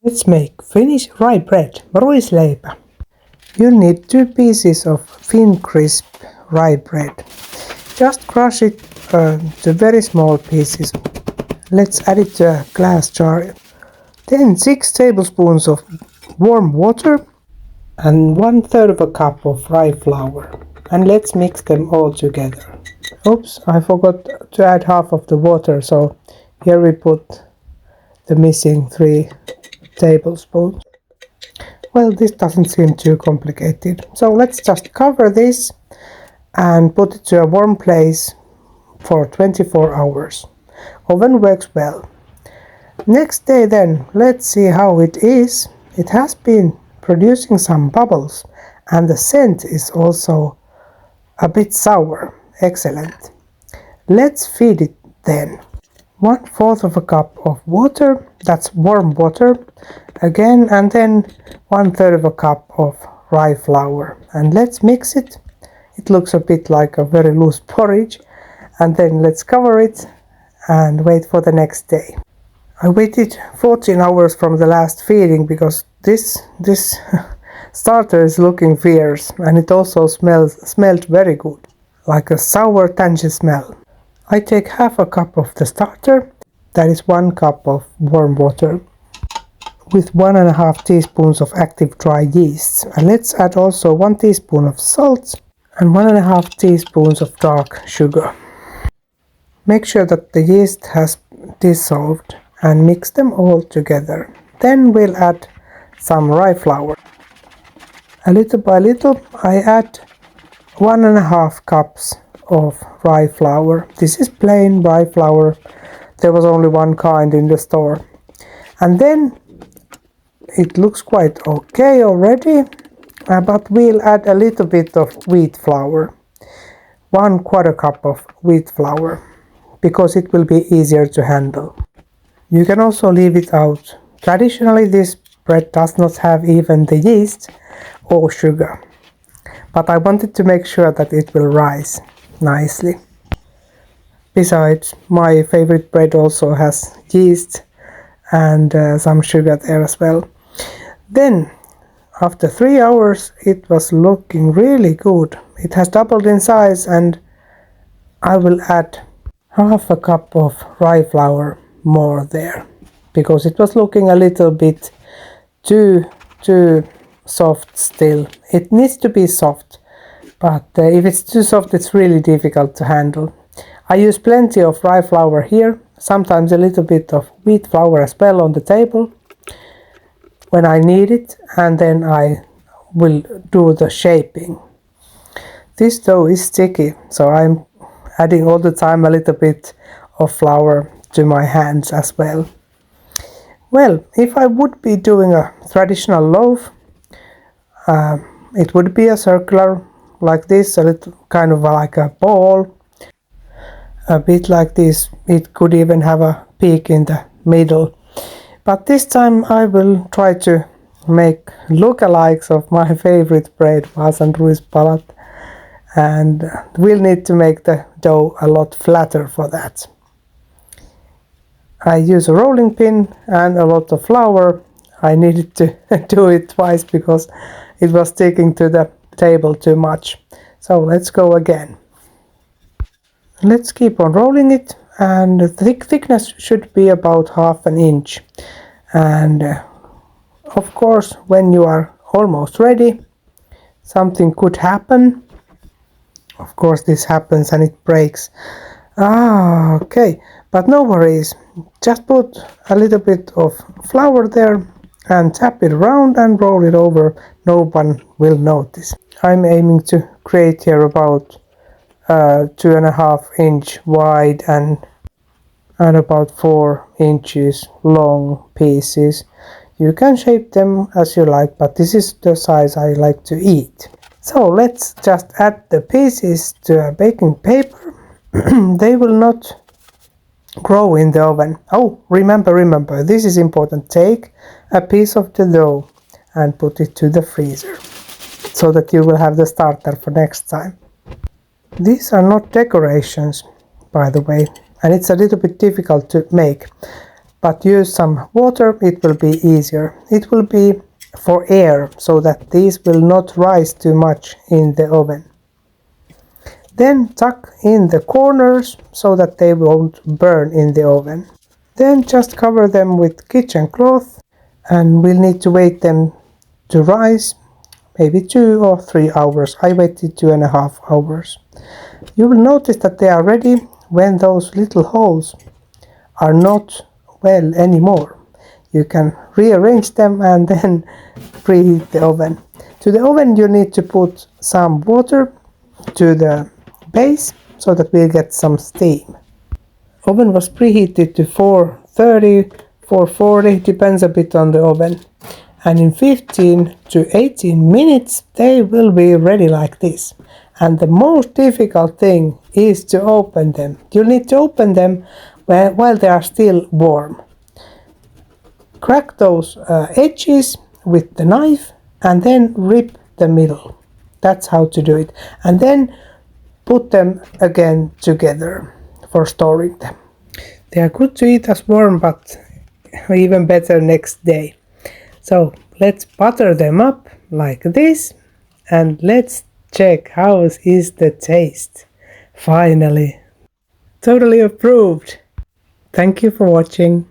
Let's make Finnish Rye Bread, ruisleipä. You'll need 2 pieces of Finncrisps rye bread. Just crush it to very small pieces. Let's add it to a glass jar. Then 6 tablespoons of warm water and 1/3 of a cup of rye flour. And let's mix them all together. Oops, I forgot to add half of the water, so here we put the missing 3 tablespoons. Well, this doesn't seem too complicated. So let's just cover this and put it to a warm place for 24 hours. Oven works well. Next day then, let's see how it is. It has been producing some bubbles and the scent is also a bit sour. Excellent. Let's feed it then. 1/4 of a cup of water, that's warm water again, and then 1/3 of a cup of rye flour. And let's mix it. It looks a bit like a very loose porridge. And then let's cover it and wait for the next day. I waited 14 hours from the last feeding because this starter is looking fierce, and it also smelled very good, like a sour tangy smell. I take half a cup of the starter, that is 1 cup of warm water, with 1.5 teaspoons of active dry yeast. And let's add also 1 teaspoon of salt and 1.5 teaspoons of dark sugar. Make sure that the yeast has dissolved and mix them all together. Then we'll add some rye flour. A little by little I add 1.5 cups of rye flour. This is plain rye flour. There was only one kind in the store. And then it looks quite okay already, but we'll add a little bit of wheat flour. 1/4 cup of wheat flour, because it will be easier to handle. You can also leave it out. Traditionally this bread does not have even the yeast or sugar, but I wanted to make sure that it will rise nicely. Besides, my favorite bread also has yeast and some sugar there as well. Then after 3 hours it was looking really good. It has doubled in size, and I will add half a cup of rye flour more there, because it was looking a little bit too soft still. It needs to be soft, but if it's too soft it's really difficult to handle. I use plenty of rye flour here, sometimes a little bit of wheat flour as well on the table when I need it, and then I will do the shaping. This dough is sticky, so I'm adding all the time a little bit of flour to my hands as well. Well, if I would be doing a traditional loaf, it would be a circular like this, a little kind of like a ball, a bit like this. It could even have a peak in the middle. But this time I will try to make lookalikes of my favorite bread, Ruispalat, and we'll need to make the dough a lot flatter for that. I use a rolling pin and a lot of flour. I needed to do it twice because it was sticking to the table too much. So let's go again. Let's keep on rolling it, and the thickness should be about 1/2 inch. And of course, when you are almost ready, something could happen. Of course this happens and it breaks. Okay, but no worries. Just put a little bit of flour there and tap it around and roll it over. No one will notice. I'm aiming to create here about 2.5 inch wide and about 4 inches long pieces. You can shape them as you like, but this is the size I like to eat. So let's just add the pieces to a baking paper. They will not grow in the oven. Oh, remember, this is important. Take a piece of the dough and put it to the freezer, so that you will have the starter for next time. These are not decorations, by the way, and it's a little bit difficult to make, but use some water, it will be easier. It will be for air, so that these will not rise too much in the oven. Then tuck in the corners so that they won't burn in the oven. Then just cover them with kitchen cloth, and we'll need to wait them to rise, maybe 2 or 3 hours. I waited 2.5 hours. You will notice that they are ready when those little holes are not well anymore. You can rearrange them and then preheat the oven. To the oven you need to put some water to the base so that we'll get some steam. Oven was preheated to 430, 440, depends a bit on the oven. And in 15 to 18 minutes they will be ready like this. And the most difficult thing is to open them. You need to open them while they are still warm. Crack those edges with the knife and then rip the middle. That's how to do it. And then put them again together for storing them. They are good to eat as warm, but even better next day. So let's butter them up like this, and let's check how is the taste. Finally, totally approved. Thank you for watching.